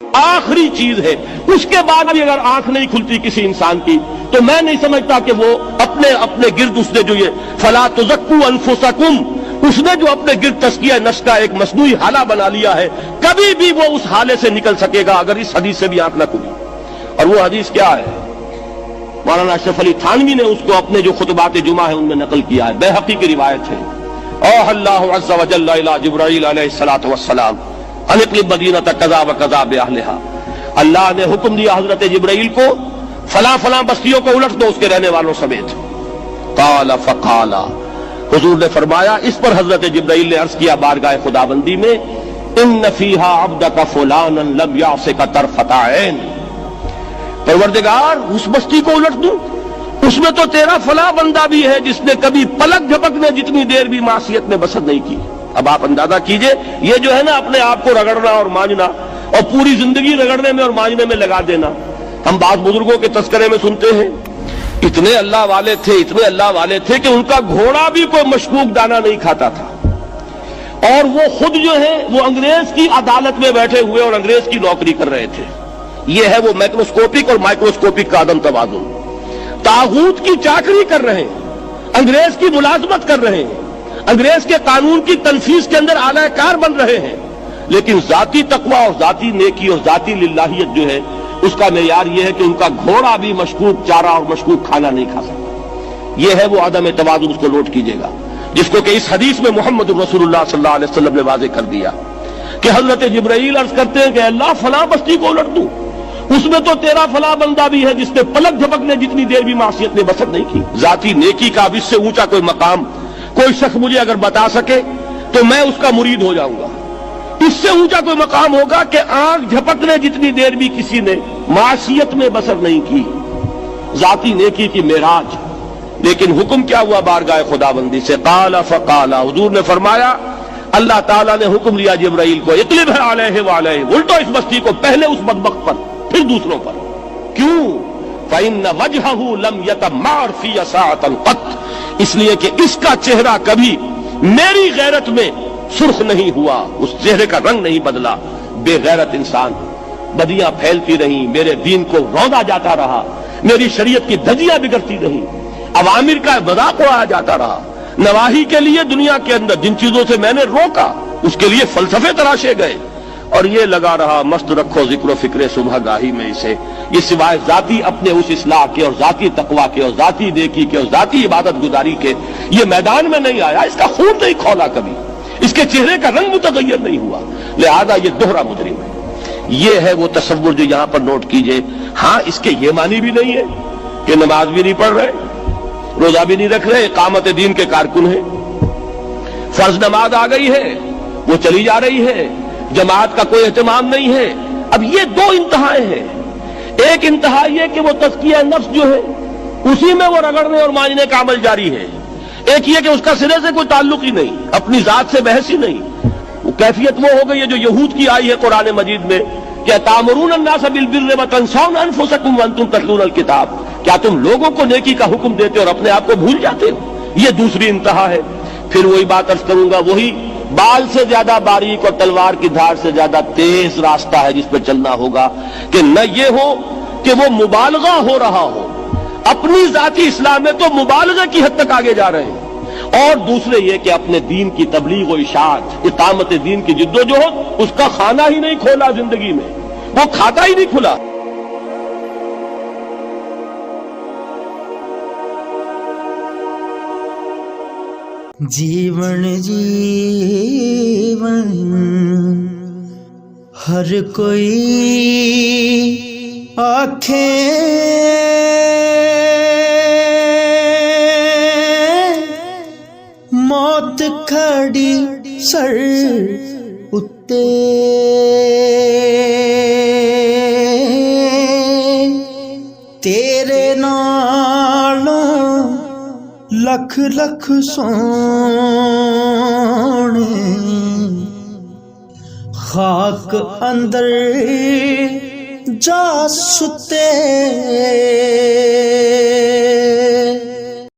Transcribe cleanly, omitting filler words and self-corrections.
آخری چیز ہے، اس کے بعد بھی اگر آنکھ نہیں کھلتی کسی انسان کی تو میں نہیں سمجھتا کہ وہ اپنے گرد اس نے جو یہ فلا تزکوا انفسکم، اس نے جو اپنے گرد تزکیہ نفس کا ایک مصنوعی حالہ بنا لیا ہے، کبھی بھی وہ اس حالے سے نکل سکے گا اگر اس حدیث سے بھی آنکھ نہ کھلی۔ اور وہ حدیث کیا ہے؟ مولانا اشرف علی تھانوی نے اس کو اپنے جو خطبات جمعہ ہیں ان میں نقل کیا ہے، بیہقی کی روایت ہے۔ اوحى اللہ عز وجل الی جبرائیل علیہ الصلوۃ والسلام ان اقلب مدینۃ کذا وکذا باہلھا، اللہ نے حکم دیا حضرت جبرائیل کو فلاں فلاں بستیوں کو الٹ دو اس کے رہنے والوں سمیت۔ قال فقال، حضور نے فرمایا، اس پر حضرت جبرائیل نے عرض کیا بارگاہ خداوندی میں، ان فیہا عبدک فلانا لم یعصک طرفۃ عین، پروردگار اس بستی کو الٹ دوں، اس میں تو تیرا فلاں بندہ بھی ہے جس نے کبھی پلک جھپکنے جتنی دیر بھی معصیت میں بسر نہیں کی۔ اب آپ اندازہ کیجئے، یہ جو ہے نا اپنے آپ کو رگڑنا اور مانجنا اور پوری زندگی رگڑنے میں اور مانجنے میں لگا دینا۔ ہم بعض بزرگوں کے تذکرے میں سنتے ہیں اتنے اللہ والے تھے کہ ان کا گھوڑا بھی کوئی مشکوک دانہ نہیں کھاتا تھا، اور وہ خود جو ہے وہ انگریز کی عدالت میں بیٹھے ہوئے اور انگریز کی نوکری کر رہے تھے۔ یہ ہے وہ میکروسکوپک اور مائکروسکوپک کا عدم توازن۔ طاغوت کی چاکری کر رہے ہیں، انگریز کی ملازمت کر رہے ہیں، انگریز کے قانون کی تنفیذ کے اندر اعلی کار بن رہے ہیں، لیکن ذاتی تقوی اور ذاتی نیکی اور ذاتی للہیت جو ہے اس کا معیار یہ ہے کہ ان کا گھوڑا بھی مشکوک چارہ اور مشکوک کھانا نہیں کھا سکتا۔ یہ ہے وہ عدم توازن، اس کو نوٹ کیجئے گا، جس کو کہ اس حدیث میں محمد رسول اللہ صلی اللہ علیہ وسلم نے واضح کر دیا کہ حضرت جبرائیل عرض کرتے ہیں کہ اللہ فلاں بستی کو الٹ دوں، اس میں تو تیرا فلاں بندہ بھی ہے جس نے پلک جھپکنے جتنی دیر بھی معصیت میں بسر نہیں کی۔ ذاتی نیکی کا اب اس سے اونچا کوئی مقام کوئی شخص مجھے اگر بتا سکے تو میں اس کا مرید ہو جاؤں گا۔ اس سے اونچا کوئی مقام ہوگا کہ آنکھ جھپکنے جتنی دیر بھی کسی نے معصیت میں بسر نہیں کی، ذاتی نیکی کی معراج۔ لیکن حکم کیا ہوا بارگاہ خداوندی سے؟ قال فقال، حضور نے فرمایا، اللہ تعالیٰ نے حکم دیا جبرائیل کو، اقلب علیہ وعلیہ، الٹو اس بستی کو، پہلے اس بدبخت پر پھر دوسروں پر۔ کیوں؟ فإن وجہہ لم یتمار فی ساعۃ قط، اس لیے کہ اس کا چہرہ کبھی میری غیرت میں سرخ نہیں ہوا، اس چہرے کا رنگ نہیں بدلا۔ بے غیرت انسان، بدیاں پھیلتی رہیں، میرے دین کو روندا جاتا رہا، میری شریعت کی دھجیاں بگڑتی رہیں، عوامر کا مذاق اڑایا جاتا رہا، نواہی کے لیے دنیا کے اندر جن چیزوں سے میں نے روکا اس کے لیے فلسفے تراشے گئے، اور یہ لگا رہا مست رکھو ذکر و فکر صبح گاہی میں اسے، یہ سوائے ذاتی اپنے اس اصلاح کے اور ذاتی تقوی کے اور ذاتی نیکی کے اور ذاتی عبادت گزاری کے یہ میدان میں نہیں آیا، اس کا خون نہیں کھولا کبھی، اس کے چہرے کا رنگ متغیر نہیں ہوا، لہذا یہ دوہرا مجرم ہے۔ یہ ہے وہ تصور جو یہاں پر نوٹ کیجئے۔ ہاں، اس کے یہ معنی بھی نہیں ہے کہ نماز بھی نہیں پڑھ رہے، روزہ بھی نہیں رکھ رہے، اقامت دین کے کارکن ہیں، فرض نماز آ گئی ہے وہ چلی جا رہی ہے، جماعت کا کوئی اہتمام نہیں ہے۔ اب یہ دو انتہائیں ہیں، ایک انتہا یہ کہ وہ تزکیہ نفس جو ہے اسی میں وہ رگڑنے اور مانجنے کا عمل جاری ہے، ایک یہ کہ اس کا سرے سے کوئی تعلق ہی نہیں، اپنی ذات سے بحث ہی نہیں۔ وہ کیفیت وہ ہو گئی ہے جو یہود کی آئی ہے قرآن مجید میں کہ تامرون الناس بالبر وتنسون انفسکم وانتم تتلون الکتاب، کیا تم لوگوں کو نیکی کا حکم دیتے اور اپنے آپ کو بھول جاتے ہو؟ یہ دوسری انتہا ہے۔ پھر وہی بات عرض کروں گا، وہی بال سے زیادہ باریک اور تلوار کی دھار سے زیادہ تیز راستہ ہے جس پہ چلنا ہوگا، کہ نہ یہ ہو کہ وہ مبالغہ ہو رہا ہو، اپنی ذاتی اصلاح میں تو مبالغہ کی حد تک آگے جا رہے ہیں، اور دوسرے یہ کہ اپنے دین کی تبلیغ و اشاعت، اقامت دین کی جد و جہد، اس کا کھانا ہی نہیں کھولا زندگی میں، وہ کھاتا ہی نہیں کھلا۔ جیون جیون ہر کوئی آنکھیں موت کھڑی سر اتے، تیرے نالوں لکھ لکھ سونے، خاک اندر جا ستے